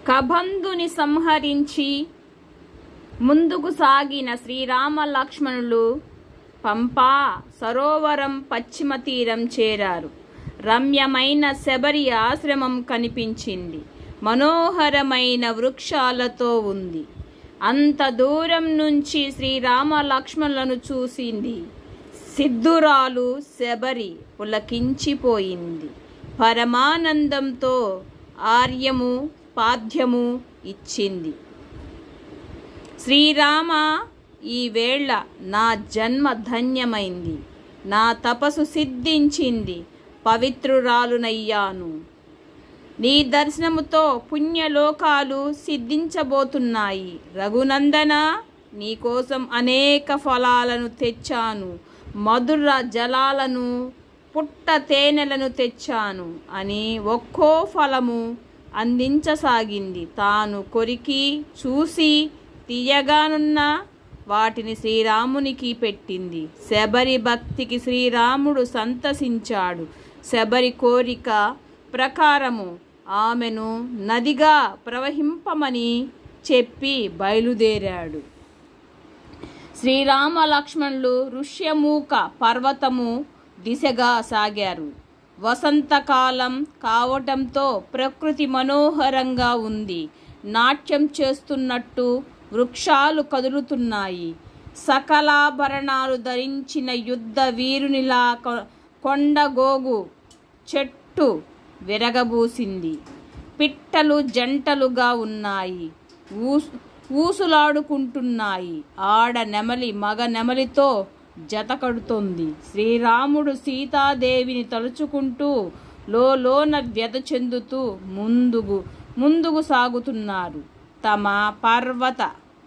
కబంధుని సంహరించి ముందుకు సాగిన శ్రీరామ లక్ష్మణులు పంపా సరోవరం పశ్చిమ తీరం చేరారు. రమ్యమైన శబరి ఆశ్రమం కనిపించింది. మనోహరమైన వృక్షాలతో ఉంది. అంత దూరం నుంచి శ్రీరామ లక్ష్మణులను చూసింది సిద్ధురాలు శబరి పులకించిపోయింది. పరమానందంతో ఆర్యము పాద్యము ఇచ్చింది. శ్రీరామ, ఈ వేళ నా జన్మ ధన్యమైంది. నా తపస్సు సిద్ధించింది. పవిత్రురాలునయ్యాను. నీ దర్శనముతో పుణ్యలోకాలు సిద్ధించబోతున్నాయి. రఘునందన, నీకోసం అనేక ఫలాలను తెచ్చాను. మధుర జలాలను, పుట్ట తేనెలను తెచ్చాను అని ఒక్కో ఫలము అందించసాగింది. తాను కొరికి చూసి తీయగానున్న వాటిని శ్రీరామునికి పెట్టింది. శబరి భక్తికి శ్రీరాముడు సంతసించాడు. శబరి కోరిక ప్రకారము ఆమెను నదిగా ప్రవహింపమని చెప్పి బయలుదేరాడు. శ్రీరామ లక్ష్మణులు ఋష్యమూక పర్వతము దిశగా సాగారు. వసంతకాలం కావటంతో ప్రకృతి మనోహరంగా ఉంది. నాట్యం చేస్తున్నట్టు వృక్షాలు కదులుతున్నాయి. సకలాభరణాలు ధరించిన యుద్ధ వీరునిలా కొండగోగు చెట్టు విరగబూసింది. పిట్టలు జంటలుగా ఉన్నాయి, ఊసులాడుకుంటున్నాయి. ఆడ నెమలి మగ నెమలితో జత కడుతోంది. శ్రీరాముడు సీతాదేవిని తలుచుకుంటూ లోన వ్యధ చెందుతూ ముందుకు సాగుతున్నారు.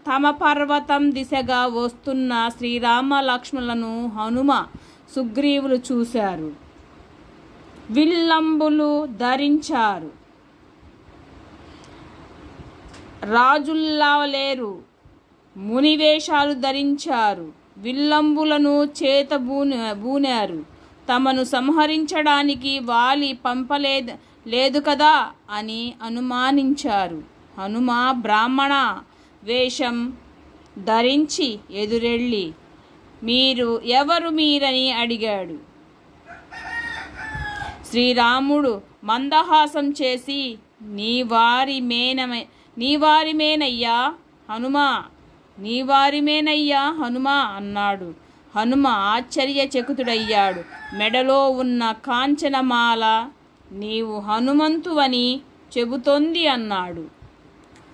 తమ పర్వతం దిశగా వస్తున్న శ్రీరామ లక్ష్మణులను హనుమ సుగ్రీవులు చూశారు. విల్లంబులు ధరించారు. రాజుల్లా లేరు. మునివేషాలు ధరించారు. విల్లంబులను చేత బూనారు. తమను సంహరించడానికి వాలి పంపలేదు కదా అని అనుమానించారు. హనుమ బ్రాహ్మణ వేషం ధరించి ఎదురెళ్ళి ఎవరు మీరని అడిగాడు. శ్రీరాముడు మందహాసం చేసి నీవారిమేనయ్యా హనుమా, నీవారిమేనయ్యా హనుమా అన్నాడు. హనుమ ఆశ్చర్యచకితుడయ్యాడు. మెడలో ఉన్న కాంచనమాల నీవు హనుమంతువని చెబుతోంది అన్నాడు.